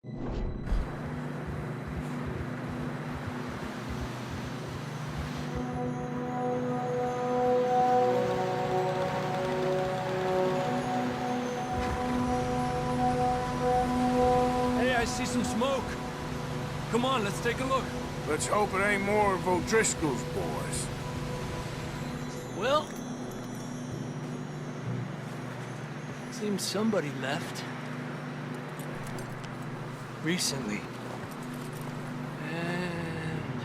Hey, I see some smoke. Come on, let's take a look. Let's hope it ain't more of O'Driscoll's boys. Well, seems somebody left. Recently. And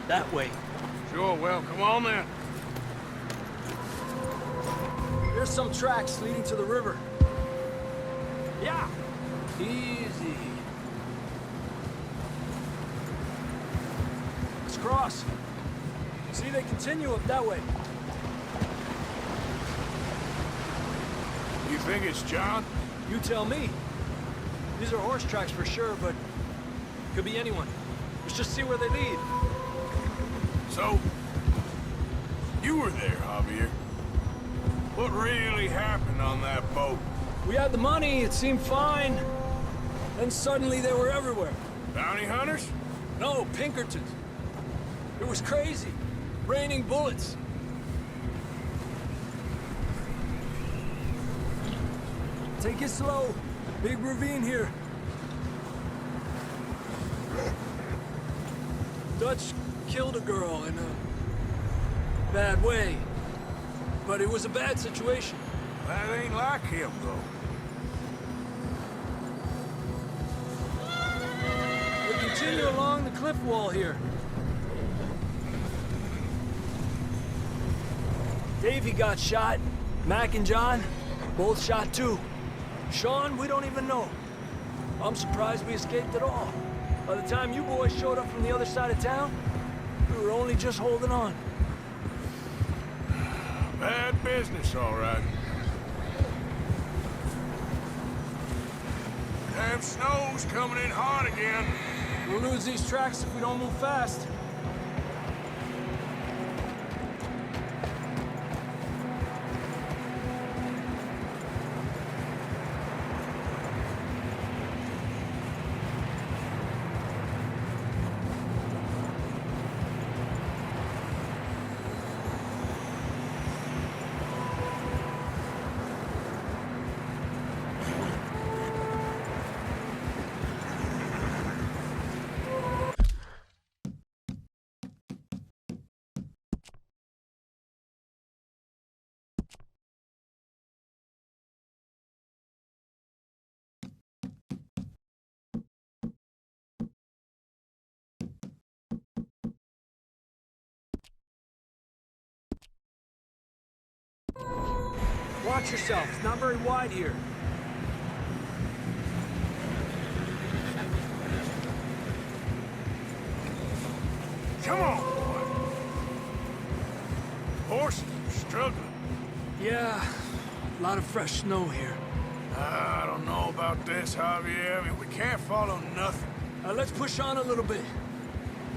that way. Sure, well, come on then. There's some tracks leading to the river. Yeah. Easy. Let's cross. See, they continue up that way. You think it's John? You tell me. These are horse tracks for sure, but could be anyone. Let's just see where they lead. So, you were there, Javier. What really happened on that boat? We had the money, it seemed fine. Then suddenly they were everywhere. Bounty hunters? No, Pinkertons. It was crazy. Raining bullets. Take it slow. Big ravine here. Dutch killed a girl in a bad way. But it was a bad situation. That ain't like him, though. We continue along the cliff wall here. Davey got shot. Mac and John, both shot too. Sean, we don't even know. I'm surprised we escaped at all. By the time you boys showed up from the other side of town, we were only just holding on. Bad business, all right. Damn snow's coming in hot again. We'll lose these tracks if we don't move fast. Watch yourself. It's not very wide here. Come on, boy. Horses are struggling. Yeah, a lot of fresh snow here. I don't know about this, Javier. I mean, we can't follow nothing. Let's push on a little bit.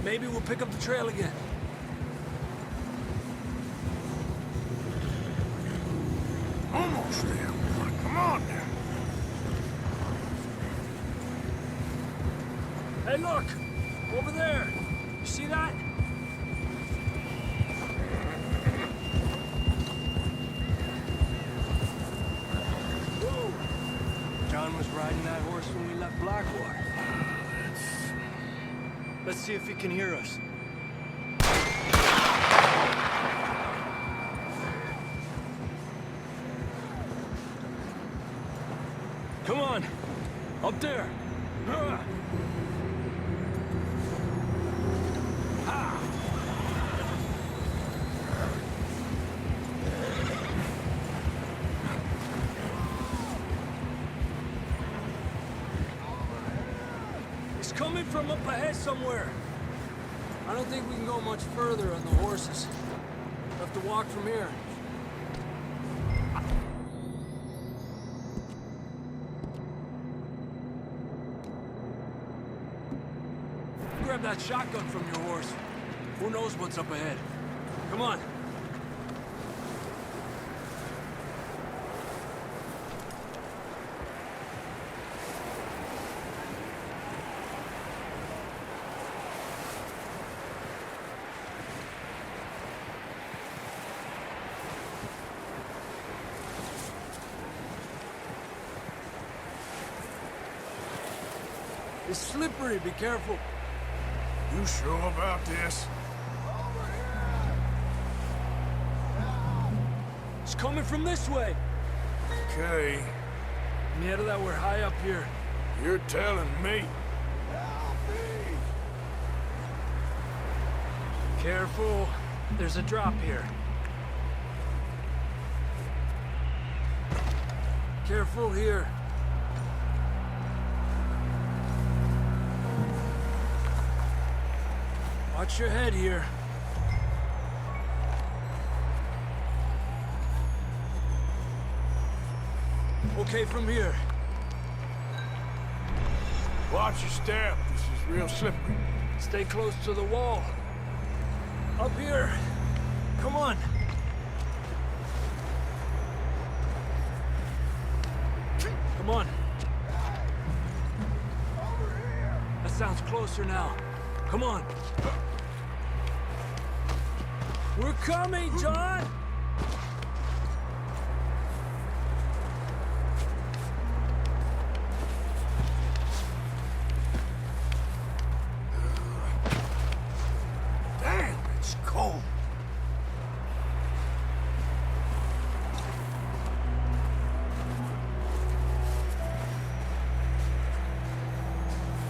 Maybe we'll pick up the trail again. Almost there, boy. Come on now. Hey, look! Over there! You see that? Whoa! John was riding that horse when we left Blackwater. Let's see if he can hear us. Come on! Up there! It's coming from up ahead somewhere. I don't think we can go much further on the horses. We'll have to walk from here. Grab that shotgun from your horse. Who knows what's up ahead? Come on. It's slippery, be careful. You sure about this? It's coming from this way. Okay, Mierda, that we're high up here. you're telling me. Careful. There's a drop here. Careful here. Watch your head here. Okay, from here. Watch your step. This is real slippery. Stay close to the wall. Up here. Come on. Come on. That sounds closer now. Come on. We're coming, John! Damn, it's cold.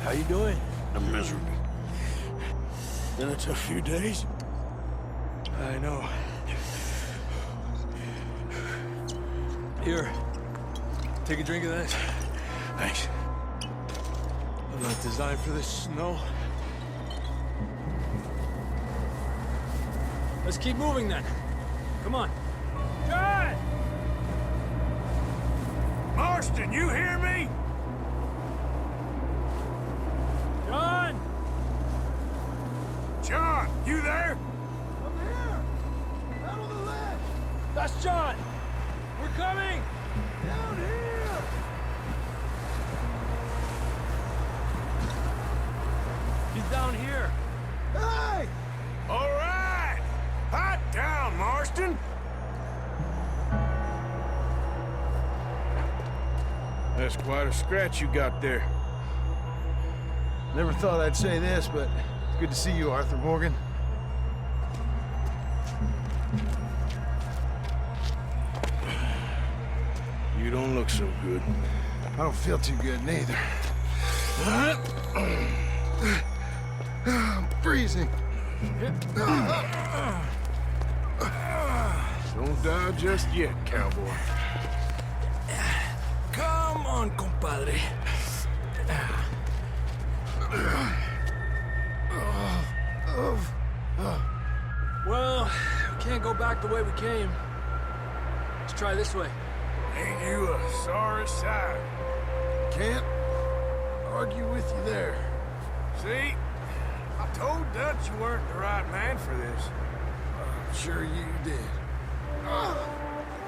How you doing? I'm miserable. Been a tough few days. I know. Here. Take a drink of that. Thanks. I'm not designed for this snow. Let's keep moving then. Come on. John! Marston, you hear me? John! John, you there? I'm here! Out on the ledge! That's John! We're coming! Down here! He's down here. Hey! All right. Hot down, Marston. That's quite a scratch you got there. Never thought I'd say this, but it's good to see you, Arthur Morgan. You don't look so good. I don't feel too good, neither. I'm freezing. Don't die just yet, cowboy. Come on, compadre. Well, we can't go back the way we came. Let's try this way. Ain't you a sorry sight? Can't argue with you there. See? I told Dutch you weren't the right man for this. I'm sure you did.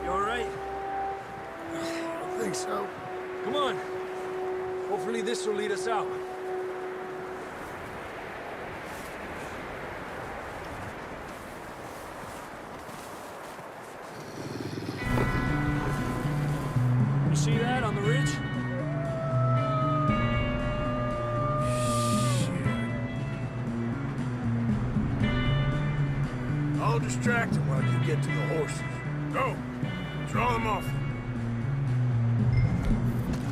You all right? I don't think so. Come on. Hopefully this will lead us out. You see that on the ridge? I'll distract him while you get to the horses. Go! Draw them off.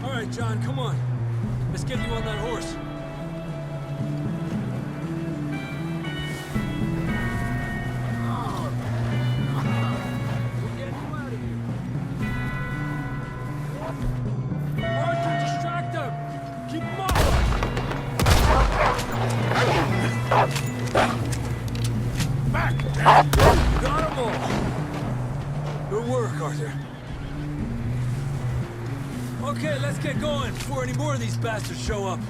All right, John, come on. Let's get you on that horse. We'll get you out of here. Arthur, distract them! Keep them off! Back! Got them all! Good work, Arthur. Okay, let's get going before any more of these bastards show up.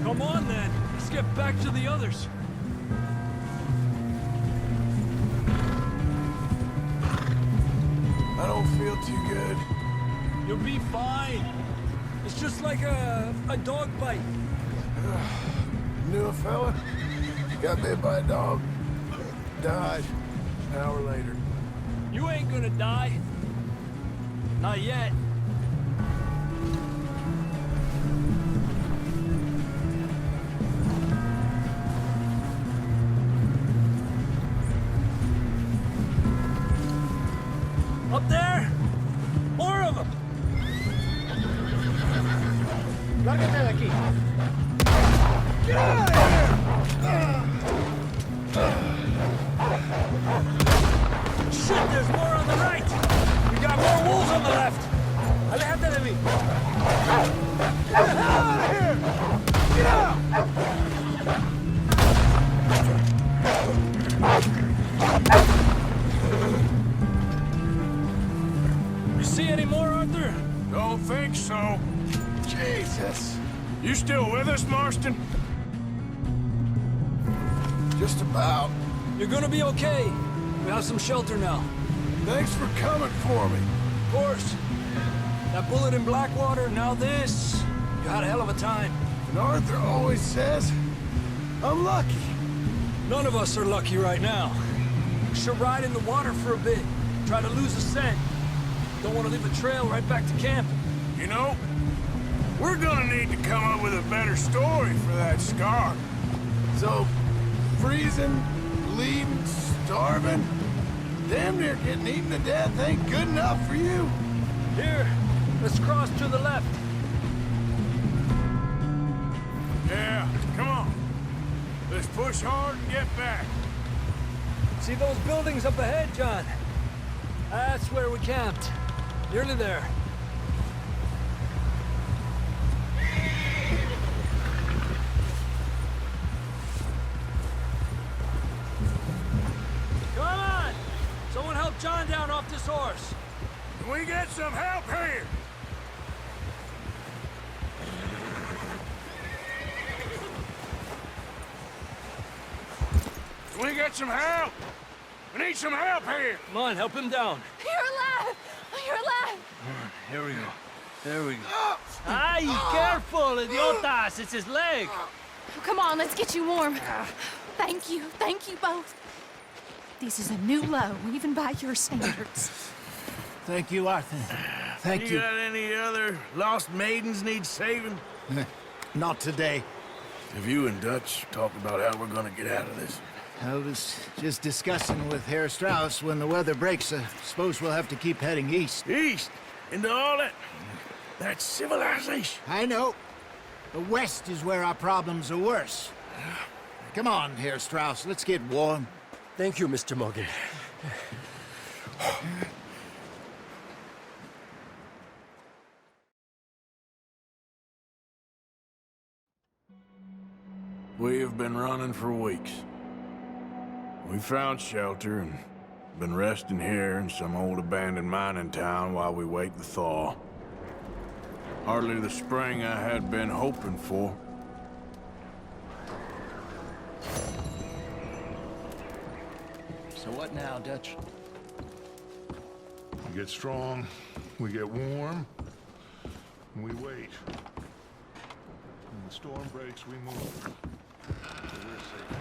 Come on, then. Let's get back to the others. don't feel too good. You'll be fine. It's just like a dog bite. Knew a fella? Got bit by a dog. Died. An hour later. You ain't gonna die. Not yet. Up there? More of them! Lárgate de aquí. Get out of here! Shit, there's more on the right! We got more wolves on the left! Aléjate de mí! Get the hell out of here! Get out! You see any more, Arthur? Don't think so. Jesus. You still with us, Marston? Just about. You're gonna be okay. We have some shelter now. Thanks for coming for me. Of course. That bullet in Blackwater, now this. You had a hell of a time. And Arthur always says, I'm lucky. None of us are lucky right now. We should ride in the water for a bit. Try to lose the scent. Don't want to leave a trail right back to camp. You know, we're gonna need to come up with a better story for that scar. So, freezing, bleeding, starving, damn near getting eaten to death ain't good enough for you. Here, let's cross to the left. Yeah, come on. Let's push hard and get back. See those buildings up ahead, John? That's where we camped. Nearly there. Come on! Someone help John down off this horse. Can we get some help here? Can we get some help? We need some help here. Come on, help him down. You're alive! You're alive! Here we go. There we go. Ay, careful, idiotas! It's his leg. Oh, come on, let's get you warm. Thank you both. This is a new low, even by your standards. Thank you, Arthur. Thank you. You got any other lost maidens need saving? Not today. Have you and Dutch talked about how we're gonna get out of this? I was just discussing with Herr Strauss when the weather breaks. I suppose we'll have to keep heading east. East? Into all that civilization? I know. The west is where our problems are worse. Come on, Herr Strauss. Let's get warm. Thank you, Mr. Morgan. We have been running for weeks. We found shelter and been resting here in some old abandoned mining town while we wait the thaw. Hardly the spring I had been hoping for. So what now, Dutch? We get strong, we get warm, and we wait. When the storm breaks, we move. So we're safe.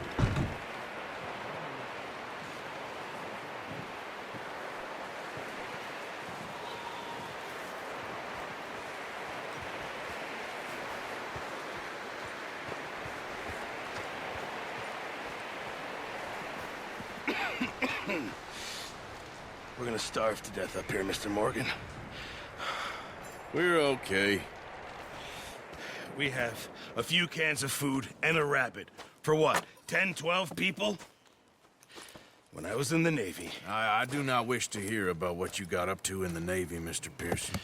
We're gonna starve to death up here, Mr. Morgan. We're okay. We have a few cans of food and a rabbit. For what, 10, 12 people? When I was in the Navy... I do not wish to hear about what you got up to in the Navy, Mr. Pearson.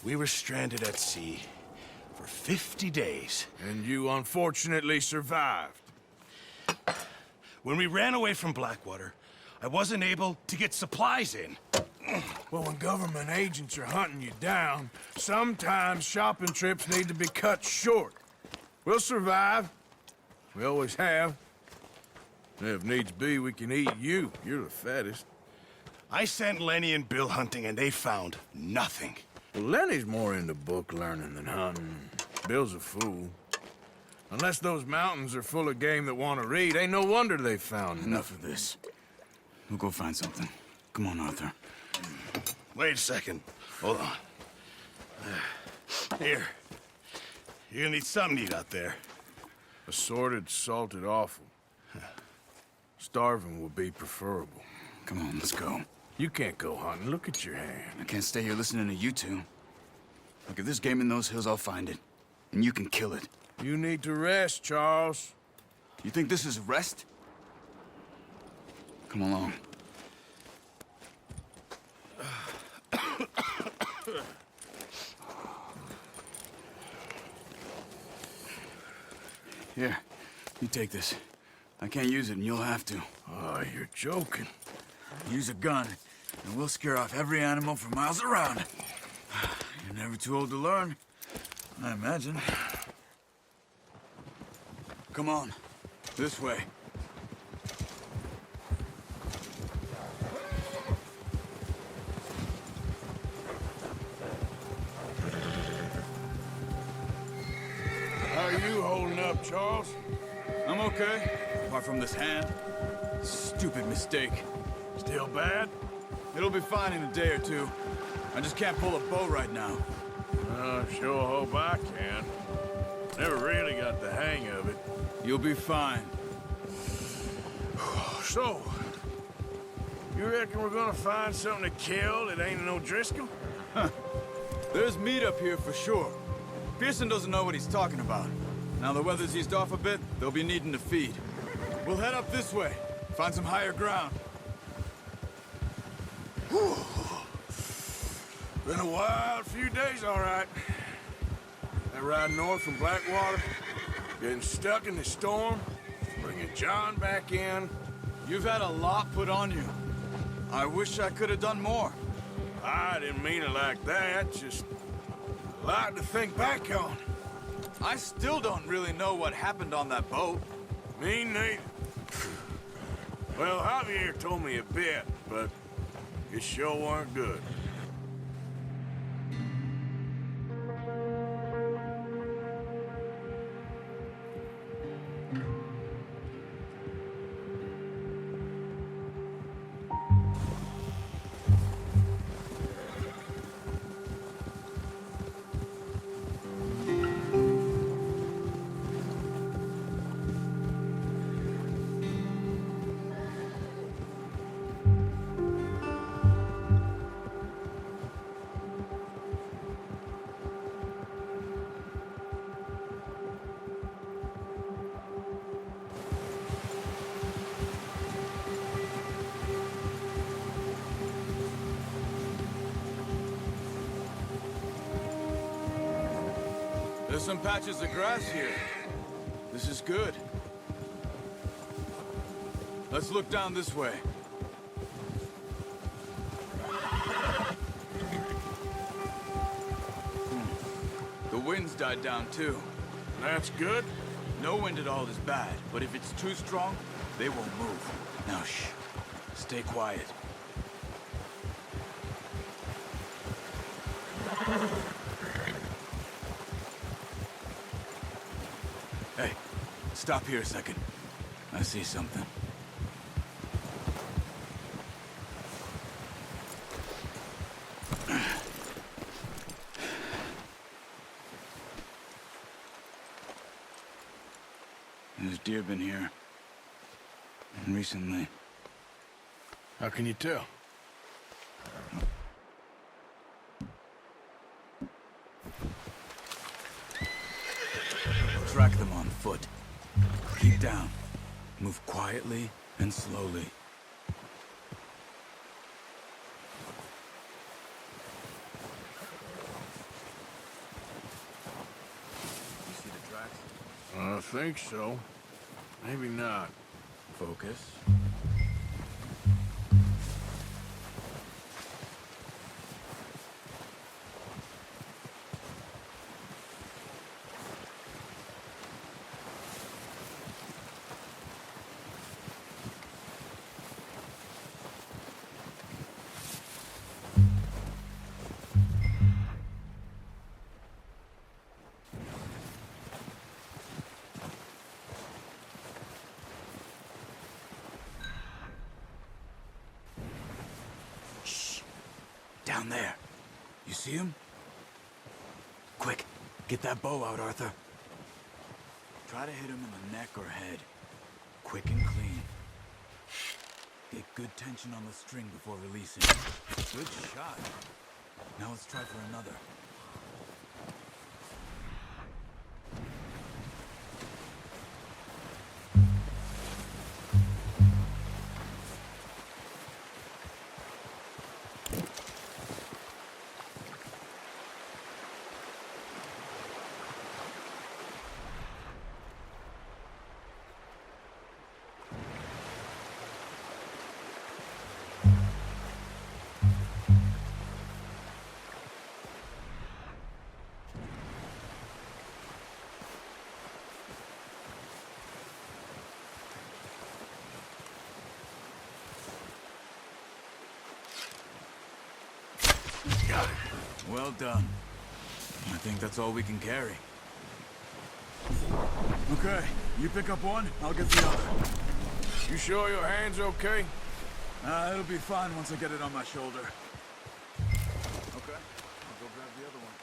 We were stranded at sea for 50 days. And you unfortunately survived. When we ran away from Blackwater, I wasn't able to get supplies in. Well, when government agents are hunting you down, sometimes shopping trips need to be cut short. We'll survive. We always have. If needs be, we can eat you. You're the fattest. I sent Lenny and Bill hunting, and they found nothing. Well, Lenny's more into book learning than hunting. Bill's a fool. Unless those mountains are full of game that want to read, ain't no wonder they found Enough of this. We'll go find something. Come on, Arthur. Wait a second. Hold on. Here. You're gonna need something to eat out there. Assorted, salted offal. Starving would be preferable. Come on, let's go. You can't go hunting. Look at your hand. I can't stay here listening to you two. Look, if there's game in those hills, I'll find it. And you can kill it. You need to rest, Charles. You think this is rest? Come along. Here, you take this. I can't use it, and you'll have to. Oh, you're joking. Use a gun, and we'll scare off every animal for miles around. You're never too old to learn, I imagine. Come on, this way. How are you holding up, Charles? I'm okay, apart from this hand. Stupid mistake. Still bad? It'll be fine in a day or two. I just can't pull a bow right now. Sure hope I can. Never really got the hang of it. You'll be fine. So, you reckon we're gonna find something to kill that ain't no Driscoll? There's meat up here for sure. Pearson doesn't know what he's talking about. Now the weather's eased off a bit, they'll be needing to feed. We'll head up this way, find some higher ground. Been a wild few days, all right. That ride north from Blackwater, getting stuck in the storm, bringing John back in. You've had a lot put on you. I wish I could have done more. I didn't mean it like that, just a lot to think back on. I still don't really know what happened on that boat. Me neither. Well, Javier told me a bit, but it sure weren't good. There's some patches of grass here. This is good. Let's look down this way. The wind's died down too. That's good. No wind at all is bad, but if it's too strong, they won't move. Now shh. Stay quiet. Hey, stop here a second. I see something. There's deer been here. Recently. How can you tell? Track them on foot. Keep down. Move quietly and slowly. You see the tracks? I think so. Maybe not. Focus. Down there. You see him? Quick, get that bow out, Arthur. Try to hit him in the neck or head. Quick and clean. Get good tension on the string before releasing. Good shot. Now let's try for another. Got it. Well done. I think that's all we can carry. Okay, you pick up one, I'll get the other. You sure your hand's okay? It'll be fine once I get it on my shoulder. Okay, I'll go grab the other one.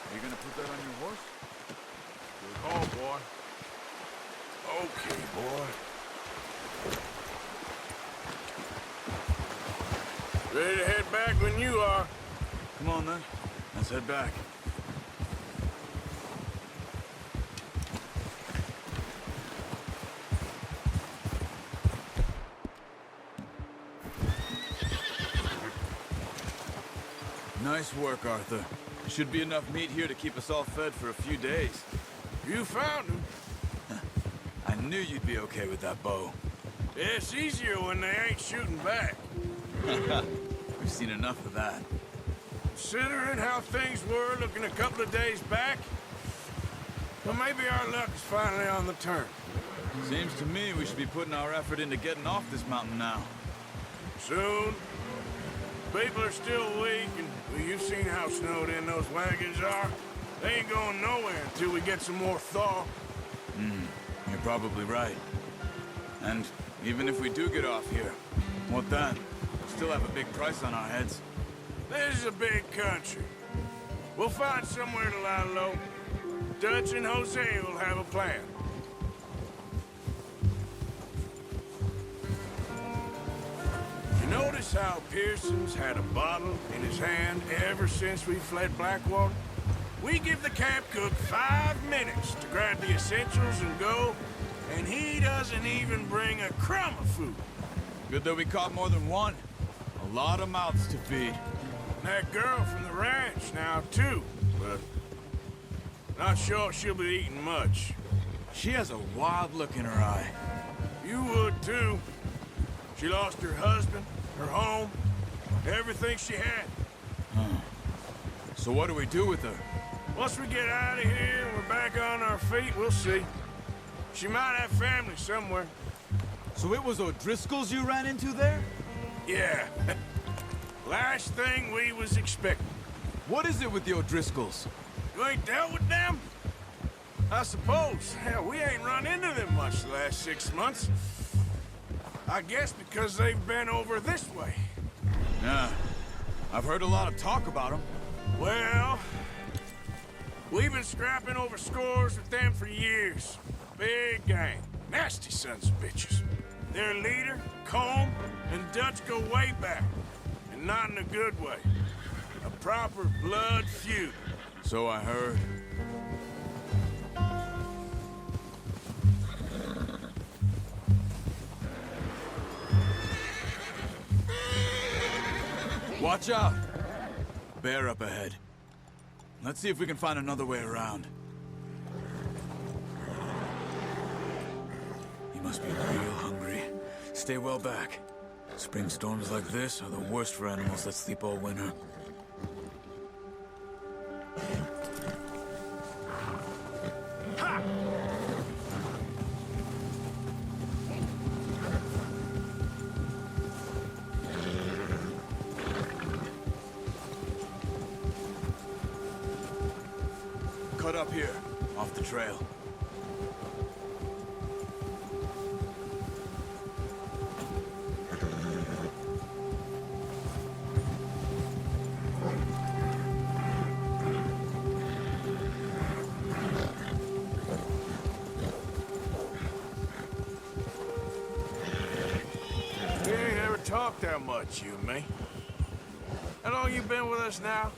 Are you gonna put that on your horse? Good call, boy. Okay, boy. Ready to head back when you are. Come on then, let's head back. Nice work, Arthur. Should be enough meat here to keep us all fed for a few days. You found him. I knew you'd be okay with that bow. It's easier when they ain't shooting back. We've seen enough of that. Considering how things were looking a couple of days back, well, maybe our luck is finally on the turn. Seems to me we should be putting our effort into getting off this mountain now. Soon. People are still weak, and well, you've seen how snowed in those wagons are. They ain't going nowhere until we get some more thaw. You're probably right. And even if we do get off here, what then? We'll still have a big price on our heads. This is a big country. We'll find somewhere to lie low. Dutch and Jose will have a plan. You notice how Pearson's had a bottle in his hand ever since we fled Blackwater? We give the camp cook 5 minutes to grab the essentials and go, and he doesn't even bring a crumb of food. Good that we caught more than one. A lot of mouths to feed. That girl from the ranch now, too, but not sure she'll be eating much. She has a wild look in her eye. You would, too. She lost her husband, her home, everything she had. So what do we do with her? Once we get out of here and we're back on our feet, we'll see. She might have family somewhere. So it was O'Driscoll's you ran into there? Yeah. Last thing we was expecting. What is it with the O'Driscolls? You ain't dealt with them? I suppose. Hell, we ain't run into them much the last 6 months. I guess because they've been over this way. Yeah. I've heard a lot of talk about them. Well, we've been scrapping over scores with them for years. Big gang. Nasty sons of bitches. Their leader, Combe, and Dutch go way back. And not in a good way. A proper blood feud. So I heard. Watch out! Bear up ahead. Let's see if we can find another way around. You must be real hungry. Stay well back. Spring storms like this are the worst for animals that sleep all winter. Cut up here, off the trail. We ain't ever talked that much, you and me. How long you been with us now?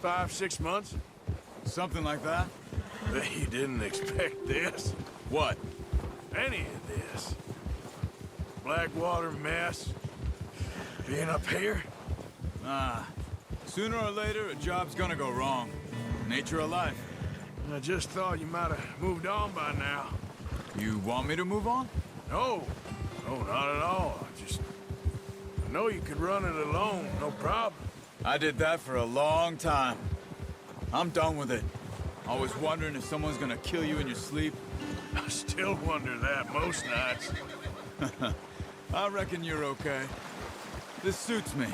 5, 6 months? Something like that? Bet you didn't expect this. What? Any of this. Blackwater mess. Being up here? Sooner or later, a job's gonna go wrong. Nature of life. I just thought you might have moved on by now. You want me to move on? No. No, not at all. I know you could run it alone, no problem. I did that for a long time. I'm done with it. Always wondering if someone's gonna kill you in your sleep. I still wonder that most nights. I reckon you're okay. This suits me.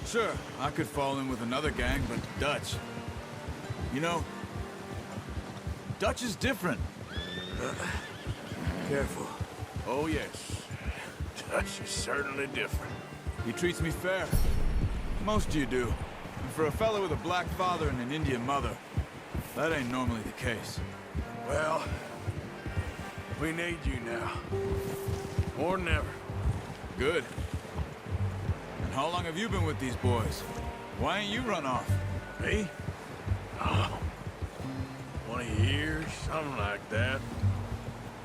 Sure, I could fall in with another gang, but Dutch. You know, Dutch is different. Careful. Oh, yes. Dutch is certainly different. He treats me fair. Most of you do. And for a fellow with a black father and an Indian mother, that ain't normally the case. Well, we need you now. More than ever. Good. And how long have you been with these boys? Why ain't you run off? Me? Oh, 20 years, something like that.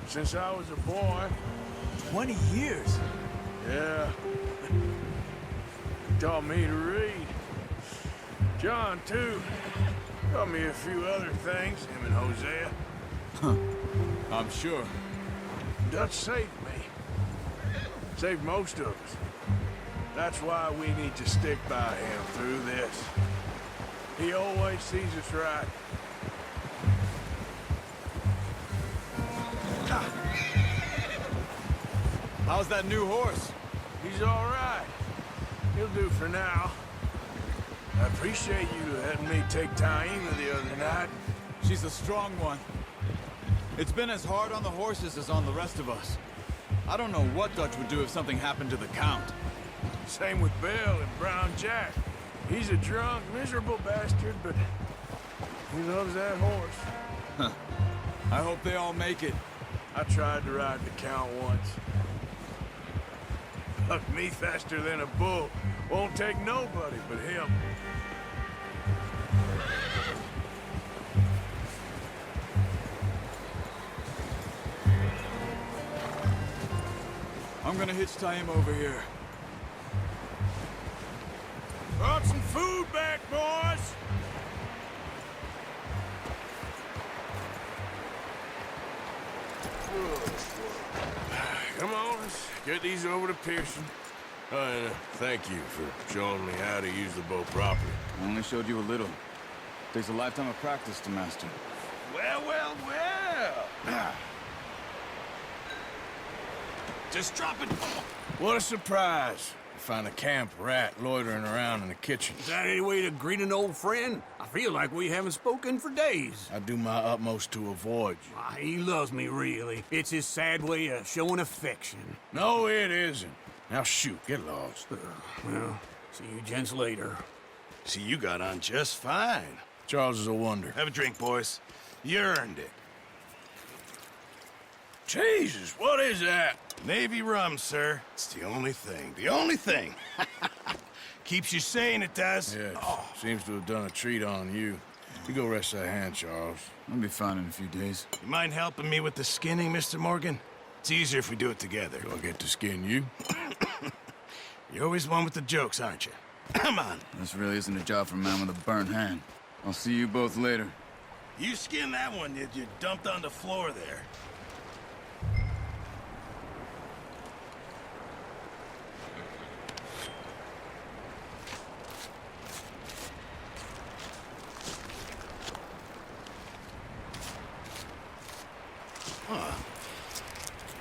Since I was a boy. 20 years? Yeah. He taught me to read. John, too. Taught me a few other things, him and Hosea. I'm sure. Dutch saved me. Saved most of us. That's why we need to stick by him through this. He always sees us right. How's that new horse? He's all right. He'll do for now. I appreciate you letting me take Taima the other night. She's a strong one. It's been as hard on the horses as on the rest of us. I don't know what Dutch would do if something happened to the Count. Same with Bill and Brown Jack. He's a drunk, miserable bastard, but he loves that horse. I hope they all make it. I tried to ride the Count once. Bucked me faster than a bull. Won't take nobody but him. I'm gonna hitch Taima over here. Brought some food back, boys! Come on, let's get these over to Pearson. Thank you for showing me how to use the bow properly. I only showed you a little. Takes a lifetime of practice to master. Well, well, well! Just drop it. What a surprise. Find a camp rat loitering around in the kitchen. Is that any way to greet an old friend? I feel like we haven't spoken for days. I do my utmost to avoid you. Ah, he loves me, really. It's his sad way of showing affection. No, it isn't. Now shoot, get lost. Well, see you gents later. See, you got on just fine. Charles is a wonder. Have a drink, boys. You earned it. Jesus, what is that? Navy rum, sir. It's the only thing. The only thing. Keeps you sane, it does. Yeah, seems to have done a treat on you. You go rest that hand, Charles. I'll be fine in a few days. You mind helping me with the skinning, Mr. Morgan? It's easier if we do it together. Do I get to skin you? You're always one with the jokes, aren't you? Come on. This really isn't a job for a man with a burnt hand. I'll see you both later. You skinned that one you dumped on the floor there.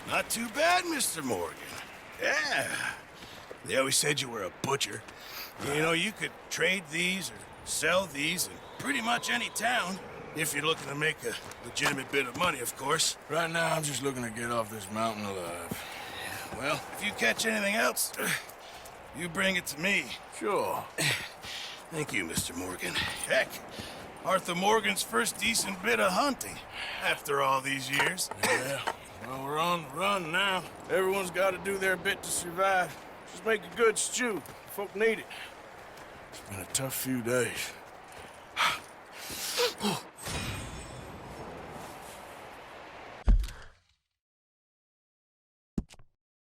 Not too bad, Mr. Morgan. Yeah. They always said you were a butcher. You know, you could trade these or sell these in pretty much any town. If you're looking to make a legitimate bit of money, of course. Right now, I'm just looking to get off this mountain alive. Well, if you catch anything else, you bring it to me. Sure. Thank you, Mr. Morgan. Heck, Arthur Morgan's first decent bit of hunting after all these years. Yeah. Well, we're on the run now. Everyone's got to do their bit to survive. Just make a good stew. Folk need it. It's been a tough few days.